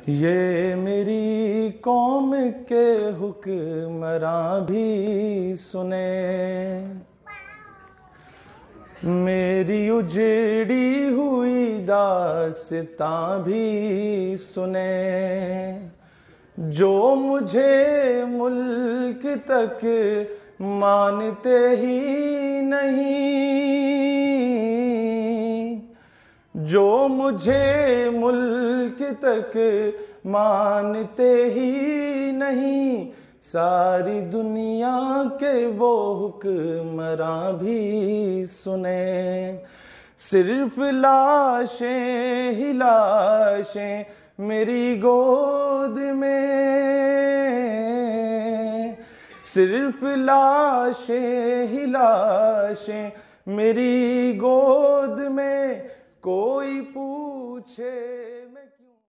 ये मेरी कौम के हुक्मरां भी सुने, मेरी उजड़ी हुई दास्तां भी सुने। जो मुझे मुल्क तक मानते ही नहीं, जो मुझे मुल्क तक मानते ही नहीं, सारी दुनिया के वो हुक्मरां भी सुने। सिर्फ लाशें ही लाशें मेरी गोद में, सिर्फ लाशें ही लाशें मेरी गोद में। कोई पूछे